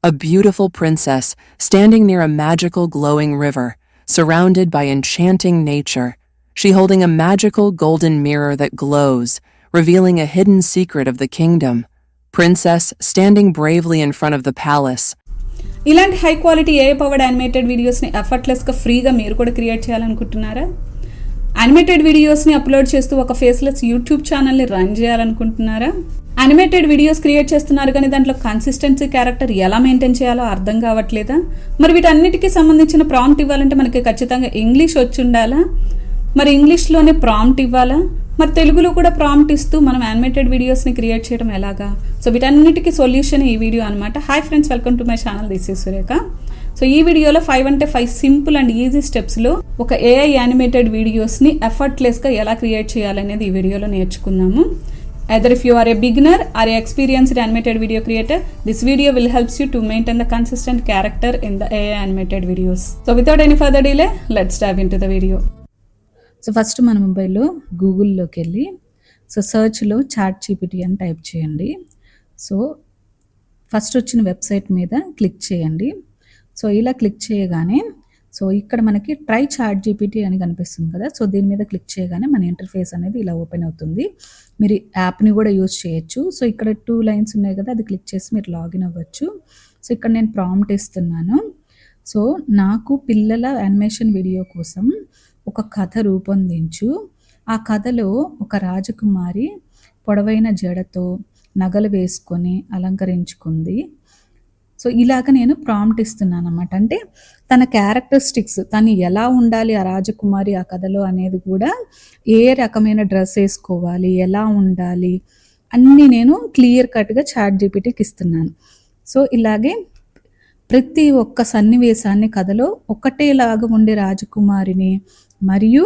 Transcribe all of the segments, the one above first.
A beautiful princess standing near a magical glowing river, surrounded by enchanting nature. She holding a magical golden mirror that glows, revealing a hidden secret of the kingdom. Princess standing bravely in front of the palace. ఇలాంటి high quality ఏ powered animated వీడియోస్ని ఎఫర్ట్లెస్గా ఫ్రీగా మీరు కూడా create చేయాలనుకుంటున్నారా? Animated వీడియోస్ని upload చేస్తూ ఒక faceless YouTube ఛానల్ని రన్ చేయాలనుకుంటున్నారా? యానిమేటెడ్ వీడియోస్ క్రియేట్ చేస్తున్నారు కానీ దాంట్లో కన్సిస్టెన్సీ క్యారెక్టర్ ఎలా మెయింటైన్ చేయాలో అర్థం కావట్లేదా? మరి వీటన్నిటికీ సంబంధించిన ప్రాంప్ట్ ఇవ్వాలంటే మనకి ఖచ్చితంగా ఇంగ్లీష్ వచ్చి ఉండాలా? మరి ఇంగ్లీష్లోనే ప్రాంప్ట్ ఇవ్వాలా? మరి తెలుగులో కూడా ప్రాంప్ట్ ఇస్తూ మనం యానిమేటెడ్ వీడియోస్ని క్రియేట్ చేయడం ఎలాగా? సో వీటన్నిటికీ సొల్యూషన్ ఈ వీడియో అనమాట. Hi friends, welcome to my channel. This is Surekha. So ఈ వీడియోలో 5 అంటే 5 సింపుల్ అండ్ ఈజీ స్టెప్స్లో ఒక ఏఐ యానిమేటెడ్ వీడియోస్ని ఎఫర్ట్లెస్గా ఎలా క్రియేట్ చేయాలనేది ఈ వీడియోలో నేర్చుకుందాము. Either if you are a beginner or a experienced animated video creator, this video will help you to maintain the consistent character in the AI animated videos. So without any further delay, let's dive into the video. So first మన మొబైల్లో గూగుల్లోకి వెళ్ళి సర్చ్లో ChatGPT అని type చేయండి. So first వచ్చిన website మీద click చేయండి. So ఇలా click చేయగానే సో ఇక్కడ మనకి ట్రై ChatGPT అని కనిపిస్తుంది కదా. సో దీని మీద క్లిక్ చేయగానే మన ఇంటర్ఫేస్ అనేది ఇలా ఓపెన్ అవుతుంది. మీరు యాప్ని కూడా యూజ్ చేయొచ్చు. సో ఇక్కడ 2 లైన్స్ ఉన్నాయి కదా, అది క్లిక్ చేసి మీరు లాగిన్ అవ్వచ్చు. సో ఇక్కడ నేను ప్రాంప్ట్ ఇస్తున్నాను. సో నాకు పిల్లల యానిమేషన్ వీడియో కోసం ఒక కథ రూపొందించు. ఆ కథలో ఒక రాజకుమారి పొడవైన జడతో నగలు వేసుకొని అలంకరించుకుంది. సో ఇలాగ నేను ప్రాంప్ట్ ఇస్తున్నాను అన్నమాట. అంటే తన క్యారెక్టరిస్టిక్స్, తను ఎలా ఉండాలి ఆ రాజకుమారి ఆ కథలో అనేది కూడా, ఏ రకమైన డ్రెస్ వేసుకోవాలి, ఎలా ఉండాలి అన్నీ నేను క్లియర్ కట్గా ChatGPTకి ఇస్తున్నాను. సో ఇలాగే ప్రతి ఒక్క సన్నివేశాన్ని కథలో ఒకటేలాగా ఉండే రాజకుమారిని మరియు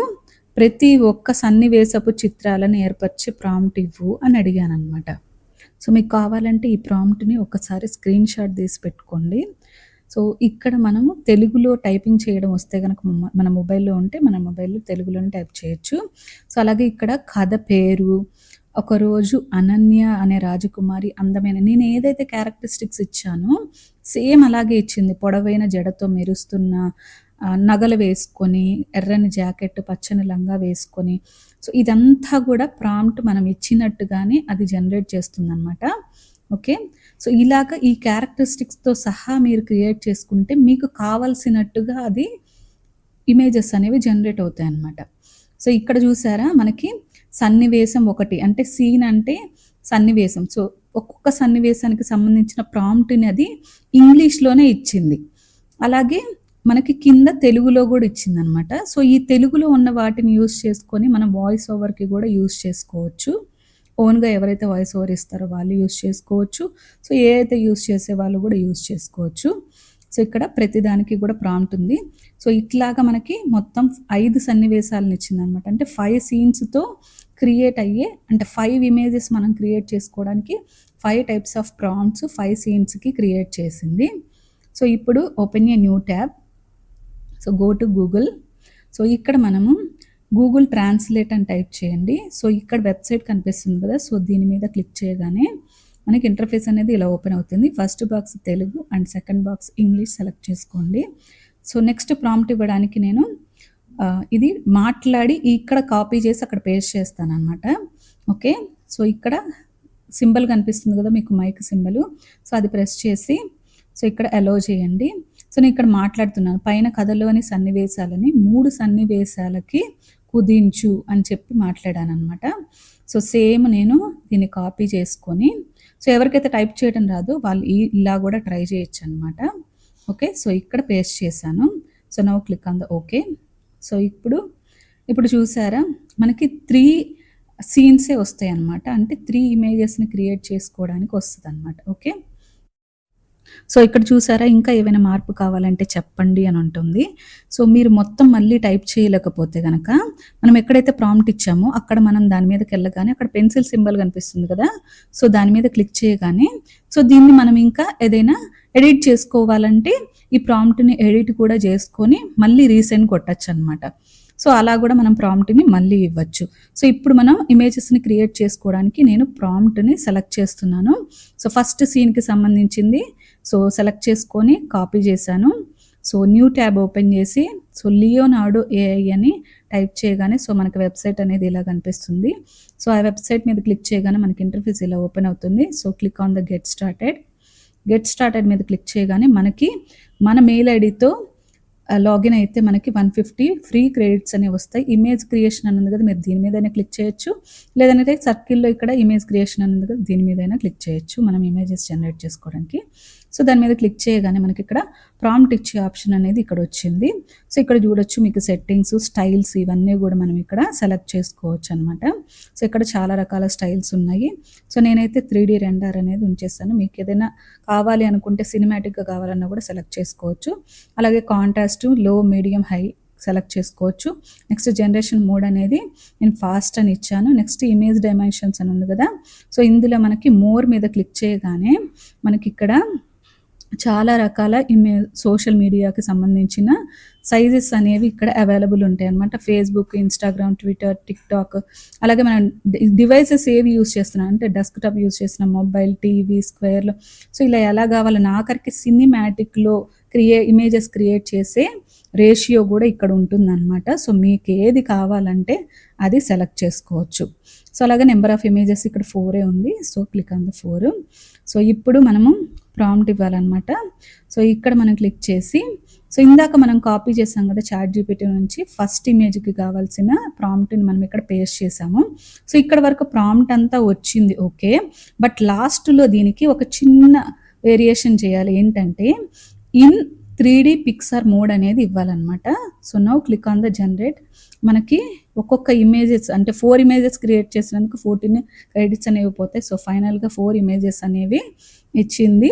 ప్రతి ఒక్క సన్నివేశపు చిత్రాలను ఏర్పరిచే ప్రాంప్ట్ ఇవ్వు అని అడిగాను అనమాట. సో మీకు కావాలంటే ఈ ప్రాంప్ట్ని ఒకసారి స్క్రీన్ షాట్ తీసి పెట్టుకోండి. సో ఇక్కడ మనము తెలుగులో టైపింగ్ చేయడం వస్తే కనుక మన మొబైల్లో ఉంటే మన మొబైల్లో తెలుగులోనే టైప్ చేయొచ్చు. సో అలాగే ఇక్కడ కథ పేరు, ఒకరోజు అనన్య అనే రాజకుమారి అందమైన, నేను ఏదైతే క్యారెక్టరిస్టిక్స్ ఇచ్చానో సేమ్ అలాగే ఇచ్చింది. పొడవైన జడతో మెరుస్తున్న, నగలు వేసుకొని, ఎర్రని జాకెట్, పచ్చని లంగా వేసుకొని. సో ఇదంతా కూడా ప్రాంప్ట్ మనం ఇచ్చినట్టుగానే అది జనరేట్ చేస్తుందన్నమాట. ఓకే, సో ఇలాగ ఈ క్యారెక్టరిస్టిక్స్తో సహా మీరు క్రియేట్ చేసుకుంటే మీకు కావాల్సినట్టుగా అది ఇమేజెస్ అనేవి జనరేట్ అవుతాయి అన్నమాట. సో ఇక్కడ చూసారా, మనకి సన్నివేశం ఒకటి అంటే సీన్ అంటే సన్నివేశం. సో ఒక్కొక్క సన్నివేశానికి సంబంధించిన ప్రాంప్ట్ని అది ఇంగ్లీష్లోనే ఇచ్చింది. అలాగే మనకి కింద తెలుగులో కూడా ఇచ్చిందనమాట. సో ఈ తెలుగులో ఉన్న వాటిని యూజ్ చేసుకొని మనం వాయిస్ ఓవర్కి కూడా యూజ్ చేసుకోవచ్చు. ఓన్గా ఎవరైతే వాయిస్ ఓవర్ ఇస్తారో వాళ్ళు యూజ్ చేసుకోవచ్చు. సో ఏ అయితే యూజ్ చేసే వాళ్ళు కూడా యూజ్ చేసుకోవచ్చు. సో ఇక్కడ ప్రతిదానికి కూడా ప్రాంప్ట్ ఉంది. సో ఇట్లాగా మనకి మొత్తం 5 సన్నివేశాలను ఇచ్చిందనమాట. అంటే 5 సీన్స్తో క్రియేట్ అయ్యే, అంటే 5 ఇమేజెస్ మనం క్రియేట్ చేసుకోవడానికి 5 టైప్స్ ఆఫ్ ప్రాంప్ట్స్ 5 సీన్స్కి క్రియేట్ చేసింది. సో ఇప్పుడు open a new tab. So go to Google. So ఇక్కడ మనము గూగుల్ ట్రాన్స్లేట్ అని టైప్ చేయండి. సో ఇక్కడ వెబ్సైట్ కనిపిస్తుంది కదా, సో దీని మీద క్లిక్ చేయగానే మనకి ఇంటర్ఫేస్ అనేది ఇలా ఓపెన్ అవుతుంది. First box Telugu and second box English select చేసుకోండి. సో నెక్స్ట్ ప్రాంప్ట్ ఇవ్వడానికి నేను ఇది మాట్లాడి ఇక్కడ కాపీ చేసి అక్కడ పేస్ట్ చేస్తాను అనమాట. ఓకే, సో ఇక్కడ సింబల్ కనిపిస్తుంది కదా మీకు, మైక్ సింబల్. సో అది ప్రెస్ చేసి సో ఇక్కడ అలో చేయండి. సో నేను ఇక్కడ మాట్లాడుతున్నాను, పైన కథలోని సన్నివేశాలని 3 సన్నివేశాలకి కుదించు అని చెప్పి మాట్లాడాను అనమాట. సో సేమ్ నేను దీన్ని కాపీ చేసుకొని, సో ఎవరికైతే టైప్ చేయడం రాదో వాళ్ళు ఇలా కూడా ట్రై చేయొచ్చు అనమాట. ఓకే, సో ఇక్కడ పేస్ట్ చేశాను. So now click on the okay. So ఇప్పుడు చూసారా, మనకి 3 సీన్సే వస్తాయి అనమాట. అంటే 3 ఇమేజెస్ని క్రియేట్ చేసుకోవడానికి వస్తుంది అనమాట. ఓకే, సో ఇక్కడ చూసారా, ఇంకా ఏమైనా మార్పు కావాలంటే చెప్పండి అని ఉంటుంది. సో మీరు మొత్తం మళ్ళీ టైప్ చేయలేకపోతే కనుక మనం ఎక్కడైతే ప్రాంప్ట్ ఇచ్చామో అక్కడ మనం దాని మీదకి వెళ్ళగానే అక్కడ పెన్సిల్ సింబల్ కనిపిస్తుంది కదా, సో దాని మీద క్లిక్ చేయగానే సో దీన్ని మనం ఇంకా ఏదైనా ఎడిట్ చేసుకోవాలంటే ఈ ప్రాంప్ట్ని ఎడిట్ కూడా చేసుకొని మళ్ళీ రీసెండ్ కొట్టచ్చు అనమాట. సో అలా కూడా మనం ప్రాంప్ట్ని మళ్ళీ ఇవ్వచ్చు. సో ఇప్పుడు మనం ఇమేజెస్ని క్రియేట్ చేసుకోవడానికి నేను ప్రాంప్ట్ని సెలెక్ట్ చేస్తున్నాను. సో ఫస్ట్ సీన్కి సంబంధించింది సో సెలెక్ట్ చేసుకొని కాపీ చేశాను. సో న్యూ ట్యాబ్ ఓపెన్ చేసి సో లియోనార్డో ఏఐ అని టైప్ చేయగానే సో మనకి వెబ్సైట్ అనేది ఇలా కనిపిస్తుంది. సో ఆ వెబ్సైట్ మీద క్లిక్ చేయగానే మనకి ఇంటర్ఫేస్ ఇలా ఓపెన్ అవుతుంది. So click on the get started మీద క్లిక్ చేయగానే మనకి మన మెయిల్ ఐడితో లాగిన్ అయితే మనకి 150 ఫ్రీ క్రెడిట్స్ అనేవి వస్తాయి. ఇమేజ్ క్రియేషన్ అని ఉంది కదా, మీరు దీని మీదైనా క్లిక్ చేయొచ్చు, లేదంటే సర్కిల్లో ఇక్కడ ఇమేజ్ క్రియేషన్ అని ఉంది కదా, దీని మీదైనా క్లిక్ చేయొచ్చు మనం ఇమేజెస్ జనరేట్ చేసుకోవడానికి. సో దాని మీద క్లిక్ చేయగానే మనకి ఇక్కడ ప్రాంప్ట్ ఇచ్చే ఆప్షన్ అనేది ఇక్కడ వచ్చింది. సో ఇక్కడ చూడొచ్చు మీకు సెట్టింగ్స్, స్టైల్స్ ఇవన్నీ కూడా మనం ఇక్కడ సెలెక్ట్ చేసుకోవచ్చు అనమాట. సో ఇక్కడ చాలా రకాల స్టైల్స్ ఉన్నాయి. సో నేనైతే 3D రెండర్ అనేది ఉంచేస్తాను. మీకు ఏదైనా కావాలి అనుకుంటే సినిమాటిక్గా కావాలన్నా కూడా సెలెక్ట్ చేసుకోవచ్చు. అలాగే కాంట్రాస్ట్ లో, మీడియం, హై సెలెక్ట్ చేసుకోవచ్చు. నెక్స్ట్ జనరేషన్ మోడ్ అనేది నేను ఫాస్ట్ అని ఇచ్చాను. నెక్స్ట్ ఇమేజ్ డైమెన్షన్స్ అని ఉంది కదా, సో ఇందులో మనకి మోర్ మీద క్లిక్ చేయగానే మనకి ఇక్కడ చాలా రకాల సోషల్ మీడియాకి సంబంధించిన సైజెస్ అనేవి ఇక్కడ అవైలబుల్ ఉంటాయి అన్నమాట. ఫేస్బుక్, ఇన్స్టాగ్రామ్, ట్విట్టర్, టిక్టాక్, అలాగే మనం డివైసెస్ ఏవి యూస్ చేస్తున్నాం అంటే డెస్క్టాప్ యూస్ చేస్తున్నాం, మొబైల్, టీవీ, స్క్వేర్లో, సో ఇలా ఎలా కావాలని ఆఖరికి సినిమాటిక్లో ఇమేజెస్ క్రియేట్ చేసే రేషియో కూడా ఇక్కడ ఉంటుందన్నమాట. సో మీకు ఏది కావాలంటే అది సెలెక్ట్ చేసుకోవచ్చు. సో అలాగే నెంబర్ ఆఫ్ ఇమేజెస్ ఇక్కడ 4 ఉంది. So click on the 4. So ఇప్పుడు మనము ప్రాంప్ట్ ఇవ్వాలన్నమాట. సో ఇక్కడ మనం క్లిక్ చేసి సో ఇందాక మనం కాపీ చేసాం కదా చాట్‌జీపీటీ నుంచి, ఫస్ట్ ఇమేజ్కి కావాల్సిన ప్రాంప్ట్ని మనం ఇక్కడ పేస్ట్ చేసాము. సో ఇక్కడ వరకు ప్రాంప్ట్ అంతా వచ్చింది ఓకే, బట్ లాస్ట్లో దీనికి ఒక చిన్న వేరియేషన్ చేయాలి. ఏంటంటే ఇన్ 3D పిక్సార్ మోడ్ అనేది ఇవ్వాలన్నమాట. So now click on the generate. మనకి ఒక్కొక్క ఇమేజెస్ అంటే 4 ఇమేజెస్ క్రియేట్ చేసినందుకు 14 క్రెడిట్స్ అనేవి పోతాయి. సో ఫైనల్గా 4 ఇమేజెస్ అనేవి ఇచ్చింది.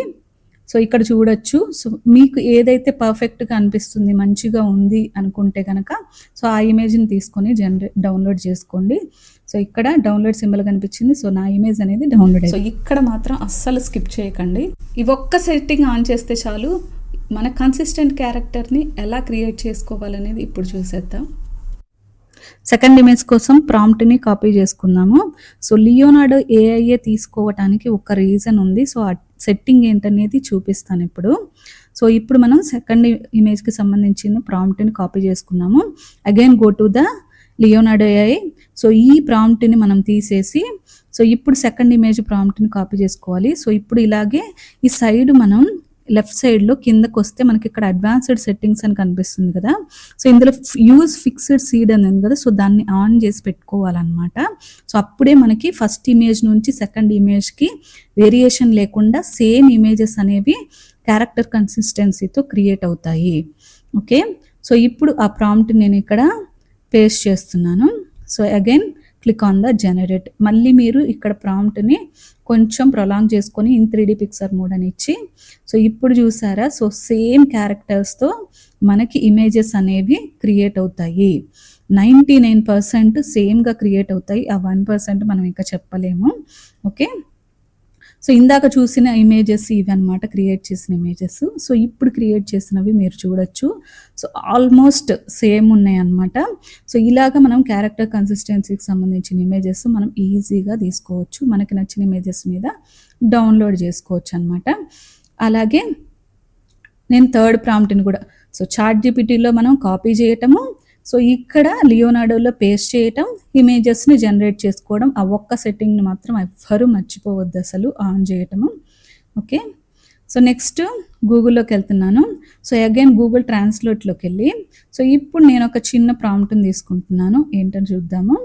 సో ఇక్కడ చూడొచ్చు. సో మీకు ఏదైతే పర్ఫెక్ట్గా అనిపిస్తుంది, మంచిగా ఉంది అనుకుంటే కనుక సో ఆ ఇమేజ్ని తీసుకొని డౌన్లోడ్ చేసుకోండి. సో ఇక్కడ డౌన్లోడ్ సింబల్ కనిపించింది. సో నా ఇమేజ్ అనేది డౌన్లోడ్ అయింది. సో ఇక్కడ మాత్రం అస్సలు స్కిప్ చేయకండి. ఈ ఒక్క సెట్టింగ్ ఆన్ చేస్తే చాలు, మన కన్సిస్టెంట్ క్యారెక్టర్ని ఎలా క్రియేట్ చేసుకోవాలనేది ఇప్పుడు చూసేద్దాం. సెకండ్ ఇమేజ్ కోసం ప్రాంప్ట్ని కాపీ చేసుకుందాము. సో లియోనార్డో ఏఐఏ తీసుకోవటానికి ఒక రీజన్ ఉంది. సో ఆ సెట్టింగ్ ఏంటనేది చూపిస్తాను ఇప్పుడు. సో ఇప్పుడు మనం సెకండ్ ఇమేజ్కి సంబంధించిన ప్రాంప్ట్ని కాపీ చేసుకున్నాము. Again go to the Leonardo AI. So ఈ ప్రాంప్ట్ని మనం తీసేసి సో ఇప్పుడు సెకండ్ ఇమేజ్ ప్రాంప్ట్ని కాపీ చేసుకోవాలి. సో ఇప్పుడు ఇలాగే ఈ సైడ్ మనం లెఫ్ట్ సైడ్లో కిందకు వస్తే మనకి ఇక్కడ అడ్వాన్స్డ్ సెట్టింగ్స్ అని కనిపిస్తుంది కదా. సో ఇందులో యూజ్ ఫిక్స్డ్ సీడ్ అని ఉంది కదా, సో దాన్ని ఆన్ చేసి పెట్టుకోవాలన్నమాట. సో అప్పుడే మనకి ఫస్ట్ ఇమేజ్ నుంచి సెకండ్ ఇమేజ్కి వేరియేషన్ లేకుండా సేమ్ ఇమేజెస్ అనేవి క్యారెక్టర్ కన్సిస్టెన్సీతో క్రియేట్ అవుతాయి. ఓకే, సో ఇప్పుడు ఆ ప్రాంప్ట్ నేను ఇక్కడ పేస్ట్ చేస్తున్నాను. So again click on the generate. మళ్ళీ మీరు ఇక్కడ ప్రాంప్ట్ని కొంచెం ప్రొలాంగ్ చేసుకొని ఇన్ 3D పిక్సార్ మోడ్ అని ఇచ్చి సో ఇప్పుడు చూసారా, సో సేమ్ క్యారెక్టర్స్తో మనకి ఇమేజెస్ అనేవి క్రియేట్ అవుతాయి. 99% సేమ్గా క్రియేట్ అవుతాయి. ఆ 1% మనం ఇంకా చెప్పలేము. ఓకే, సో ఇందాక చూసిన ఇమేజెస్ ఇవి అనమాట క్రియేట్ చేసిన ఇమేజెస్. సో ఇప్పుడు క్రియేట్ చేసినవి మీరు చూడొచ్చు. సో ఆల్మోస్ట్ సేమ్ ఉన్నాయి అన్నమాట. సో ఇలాగ మనం క్యారెక్టర్ కన్సిస్టెన్సీకి సంబంధించిన ఇమేజెస్ మనం ఈజీగా తీసుకోవచ్చు. మనకి నచ్చిన ఇమేజెస్ మీద డౌన్లోడ్ చేసుకోవచ్చు అనమాట. అలాగే నేను థర్డ్ ప్రాంప్ట్ని కూడా సో చాట్‌జీపీటీలో మనం కాపీ చేయటము, సో ఇక్కడ లియోనార్డోలో పేస్ట్ చేయటం, ఇమేజెస్ని జనరేట్ చేసుకోవడం, ఆ ఒక్క సెట్టింగ్ని మాత్రం ఎవ్వరూ మర్చిపోవద్దు అసలు ఆన్ చేయటము. ఓకే, సో నెక్స్ట్ గూగుల్లోకి వెళ్తున్నాను. సో అగైన్ గూగుల్ ట్రాన్స్లేట్లోకి వెళ్ళి సో ఇప్పుడు నేను ఒక చిన్న ప్రాంప్ట్ని తీసుకుంటున్నాను, ఏంటని చూద్దాము.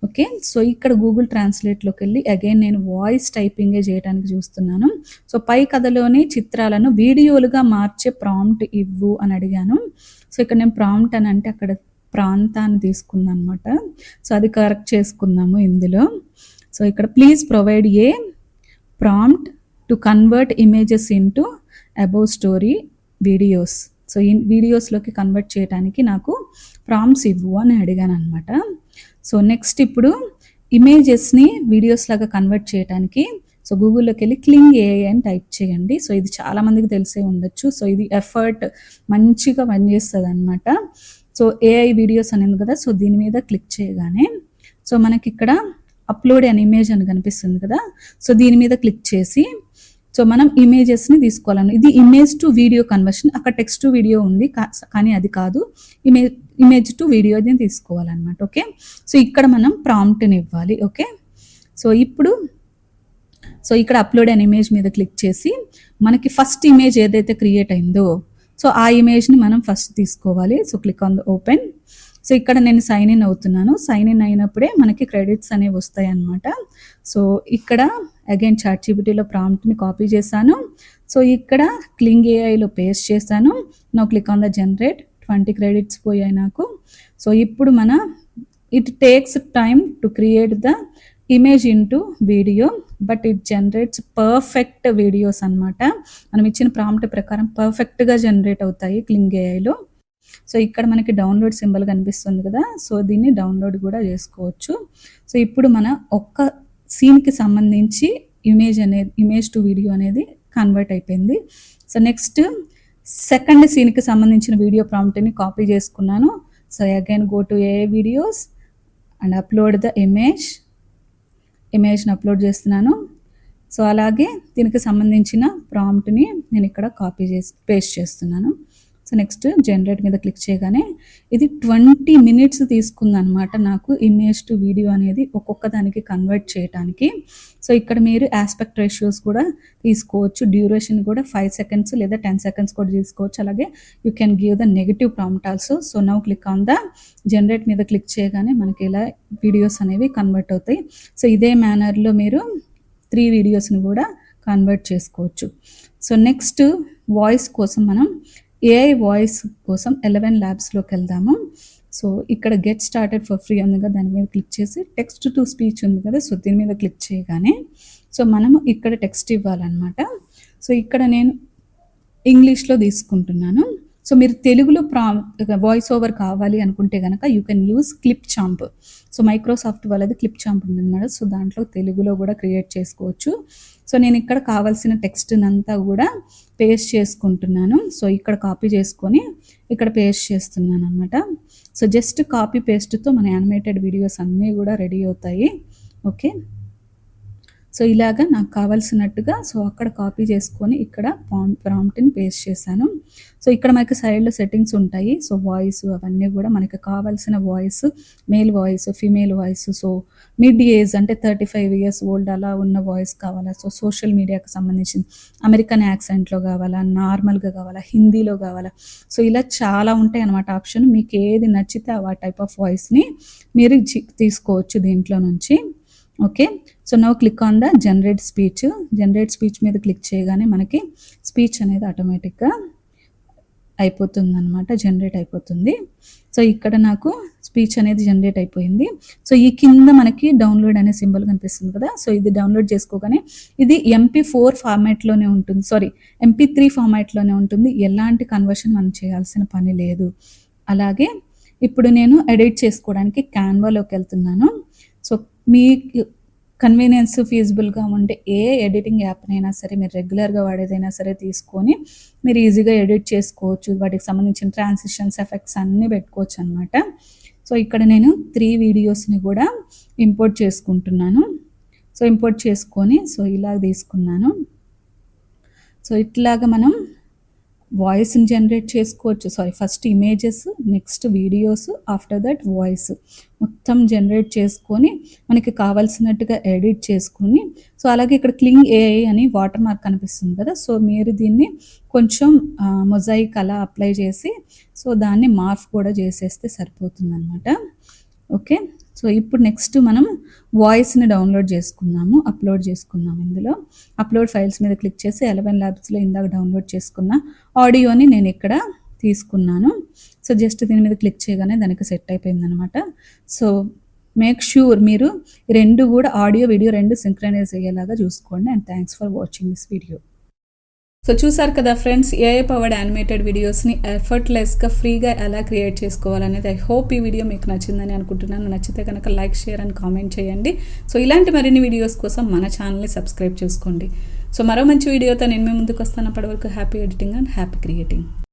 ఓకే, సో ఇక్కడ గూగుల్ ట్రాన్స్లేట్లోకి వెళ్ళి అగైన్ నేను వాయిస్ టైపింగే చేయడానికి చూస్తున్నాను. సో పై కథలోని చిత్రాలను వీడియోలుగా మార్చే ప్రాంప్ట్ ఇవ్వు అని అడిగాను. సో ఇక్కడ నేను ప్రాంప్ట్ అని అంటే అక్కడ ప్రాంతాన్ని తీసుకుందాం అనమాట. సో అది కరెక్ట్ చేసుకుందాము ఇందులో. సో ఇక్కడ please provide a prompt to convert images into above story videos. So ఈ వీడియోస్లోకి కన్వర్ట్ చేయడానికి నాకు ప్రాంప్ట్స్ ఇవ్వు అని అడిగాను అనమాట. సో నెక్స్ట్ ఇప్పుడు ఇమేజెస్ని వీడియోస్ లాగా కన్వర్ట్ చేయడానికి సో గూగుల్లోకి వెళ్ళి క్లింగ్ ఏఐ అని టైప్ చేయండి. సో ఇది చాలామందికి తెలిసే ఉండొచ్చు. సో ఇది ఎఫర్ట్ మంచిగా పనిచేస్తుంది అనమాట. సో ఏఐ వీడియోస్ అనేది కదా, సో దీని మీద క్లిక్ చేయగానే సో మనకి ఇక్కడ అప్లోడ్ అన్ ఇమేజ్ అని కనిపిస్తుంది కదా, సో దీని మీద క్లిక్ చేసి సో మనం ఇమేజెస్ని తీసుకోవాలని, ఇది ఇమేజ్ టు వీడియో కన్వర్షన్, అక్కడ టెక్స్ట్ టు వీడియో ఉంది కానీ అది కాదు, ఇమేజ్ టు వీడియోని తీసుకోవాలన్నమాట. ఓకే, సో ఇక్కడ మనం ప్రాంప్ట్ని ఇవ్వాలి. ఓకే, సో ఇప్పుడు ఇక్కడ అప్లోడ్ అన్ ఇమేజ్ మీద క్లిక్ చేసి మనకి ఫస్ట్ ఇమేజ్ ఏదైతే క్రియేట్ అయిందో సో ఆ ఇమేజ్ని మనం ఫస్ట్ తీసుకోవాలి. So click on the open. So ఇక్కడ నేను సైన్ ఇన్ అవుతున్నాను. సైన్ ఇన్ అయినప్పుడే మనకి క్రెడిట్స్ అనేవి వస్తాయి అన్నమాట. సో ఇక్కడ అగైన్ చాట్‌జీపీటీలో ప్రాంప్ట్ని కాపీ చేశాను. సో ఇక్కడ క్లింగ్ ఏఐలో పేస్ట్ చేశాను. Now click on the generate. 20 credits పోయాయి నాకు. సో ఇప్పుడు it takes time to create the image into video, but it generates perfect videos అనమాట. మనం ఇచ్చిన ప్రాంప్ట్ ప్రకారం పర్ఫెక్ట్గా జనరేట్ అవుతాయి క్లింగ్ ఏఐలో. సో ఇక్కడ మనకి డౌన్లోడ్ సింబల్ కనిపిస్తుంది కదా, సో దీన్ని డౌన్లోడ్ కూడా చేసుకోవచ్చు. సో ఇప్పుడు మన ఒక్క సీన్కి సంబంధించి ఇమేజ్ టు వీడియో అనేది కన్వర్ట్ అయిపోయింది. సో నెక్స్ట్ సెకండ్ సీన్కి సంబంధించిన వీడియో ప్రాంప్ట్ని కాపీ చేసుకున్నాను. So again go to AI videos and upload the ఇమేజ్ని అప్లోడ్ చేస్తున్నాను. సో అలాగే దీనికి సంబంధించిన ప్రాంప్ట్ని నేను ఇక్కడ కాపీ చేసి పేస్ట్ చేస్తున్నాను. సో నెక్స్ట్ జనరేట్ మీద క్లిక్ చేయగానే ఇది 20 మినిట్స్ తీసుకుందనమాట నాకు ఇమేజ్ టు వీడియో అనేది ఒక్కొక్క దానికి కన్వర్ట్ చేయడానికి. సో ఇక్కడ మీరు ఆస్పెక్ట్ రేషియోస్ కూడా తీసుకోవచ్చు, డ్యూరేషన్ కూడా 5 సెకండ్స్ లేదా 10 సెకండ్స్ కూడా తీసుకోవచ్చు. అలాగే you can give the negative prompt also. So now click on the generate మీద క్లిక్ చేయగానే మనకి ఇలా వీడియోస్ అనేవి కన్వర్ట్ అవుతాయి. సో ఇదే మేనర్లో మీరు 3 వీడియోస్ని కూడా కన్వర్ట్ చేసుకోవచ్చు. సో నెక్స్ట్ వాయిస్ కోసం మనం ఏఐ వాయిస్ కోసం 11 ల్యాబ్స్లోకి వెళ్దాము. సో ఇక్కడ గెట్ స్టార్టెడ్ ఫర్ ఫ్రీ ఉంది కదా, దాని మీద క్లిక్ చేసి టెక్స్ట్ టు స్పీచ్ ఉంది కదా, సో దీని మీద క్లిక్ చేయగానే సో మనము ఇక్కడ టెక్స్ట్ ఇవ్వాలన్నమాట. సో ఇక్కడ నేను ఇంగ్లీష్లో తీసుకుంటున్నాను. సో మీరు తెలుగులో వాయిస్ ఓవర్ కావాలి అనుకుంటే కనుక you can use clip champ. So Microsoft వాళ్ళది క్లిప్ చాంప్ ఉంది అన్నమాట. సో దాంట్లో తెలుగులో కూడా క్రియేట్ చేసుకోవచ్చు. సో నేను ఇక్కడ కావాల్సిన టెక్స్ట్ని అంతా కూడా పేస్ట్ చేసుకుంటున్నాను. సో ఇక్కడ కాపీ చేసుకొని ఇక్కడ పేస్ట్ చేస్తున్నాను అనమాట. సో జస్ట్ కాపీ పేస్ట్తో మన యానిమేటెడ్ వీడియోస్ అన్నీ కూడా రెడీ అవుతాయి. ఓకే, సో ఇలాగా నాకు కావాల్సినట్టుగా సో అక్కడ కాపీ చేసుకొని ఇక్కడ ప్రాంప్ట్ని పేస్ట్ చేశాను. సో ఇక్కడ మనకి సైడ్లో సెట్టింగ్స్ ఉంటాయి. సో వాయిస్ అవన్నీ కూడా మనకి కావాల్సిన voice, male voice, female voice, so mid age అంటే 35 ఇయర్స్ ఓల్డ్ అలా ఉన్న వాయిస్ కావాలా, సో సోషల్ మీడియాకి సంబంధించిన అమెరికన్ యాక్సెంట్లో కావాలా, నార్మల్గా కావాలా, హిందీలో కావాలా, సో ఇలా చాలా ఉంటాయి అన్నమాట ఆప్షన్. మీకు ఏది నచ్చితే ఆ టైప్ ఆఫ్ వాయిస్ని మీరు తీసుకోవచ్చు దీంట్లో నుంచి. Okay, so now click on the generate speech మీద క్లిక్ చేయగానే మనకి స్పీచ్ అనేది ఆటోమేటిక్గా అయిపోతుంది అనమాట, జనరేట్ అయిపోతుంది. సో ఇక్కడ నాకు స్పీచ్ అనేది జనరేట్ అయిపోయింది. సో ఈ కింద మనకి డౌన్లోడ్ అనే సింబల్ కనిపిస్తుంది కదా, సో ఇది డౌన్లోడ్ చేసుకోగానే ఇది MP4 ఫార్మాట్లోనే ఉంటుంది, MP3 ఫార్మాట్లోనే ఉంటుంది. ఎలాంటి కన్వర్షన్ మనం చేయాల్సిన పని లేదు. అలాగే ఇప్పుడు నేను ఎడిట్ చేసుకోవడానికి క్యాన్వాలోకి వెళ్తున్నాను. సో మీ కన్వీనియన్స్ ఫీజిబుల్గా ఉంటే ఏ ఎడిటింగ్ యాప్నైనా సరే మీరు రెగ్యులర్గా వాడేదైనా సరే తీసుకొని మీరు ఈజీగా ఎడిట్ చేసుకోవచ్చు. వాటికి సంబంధించిన ట్రాన్సిషన్స్, ఎఫెక్ట్స్ అన్నీ పెట్టుకోవచ్చు అనమాట. సో ఇక్కడ నేను 3 వీడియోస్ని కూడా ఇంపోర్ట్ చేసుకుంటున్నాను. సో ఇంపోర్ట్ చేసుకొని సో ఇలా తీసుకున్నాను. సో ఇట్లాగా మనం వాయిస్ని జనరేట్ చేసుకోవచ్చు. First images, next videos, after that voice మొత్తం జనరేట్ చేసుకొని మనకి కావాల్సినట్టుగా ఎడిట్ చేసుకొని సో అలాగే ఇక్కడ క్లింగ్ ఏఐ అని వాటర్ మార్క్ కనిపిస్తుంది కదా, సో మీరు దీన్ని కొంచెం మొజాయిక్ అలా అప్లై చేసి సో దాన్ని మార్ఫ్ కూడా చేసేస్తే సరిపోతుంది అనమాట. ఓకే, సో ఇప్పుడు నెక్స్ట్ మనం వాయిస్ని డౌన్లోడ్ చేసుకున్నాము, అప్లోడ్ చేసుకున్నాము. ఇందులో అప్లోడ్ ఫైల్స్ మీద క్లిక్ చేసి 11 ల్యాబ్స్లో ఇందాక డౌన్లోడ్ చేసుకున్న ఆడియోని నేను ఇక్కడ తీసుకున్నాను. సో జస్ట్ దీని మీద క్లిక్ చేయగానే దానికి సెట్ అయిపోయింది అనమాట. సో మేక్ ష్యూర్ మీరు 2 కూడా ఆడియో వీడియో 2 సింక్రనైజ్ అయ్యేలాగా చూసుకోండి. And thanks for watching this video. So చూసారు కదా ఫ్రెండ్స్, ఏఐ పవర్డ్ యానిమేటెడ్ వీడియోస్ని ఎఫర్ట్లెస్గా ఫ్రీగా ఎలా క్రియేట్ చేసుకోవాలనేది. ఐ హోప్ ఈ వీడియో మీకు నచ్చిందని అనుకుంటున్నాను. నచ్చితే కనుక లైక్, షేర్ అండ్ కామెంట్ చేయండి. సో ఇలాంటి మరిన్ని వీడియోస్ కోసం మన ఛానల్ని సబ్స్క్రైబ్ చేసుకోండి. సో మరో మంచి వీడియోతో నేను మీ ముందుకు వస్తాను. అప్పటి వరకు happy editing and happy creating.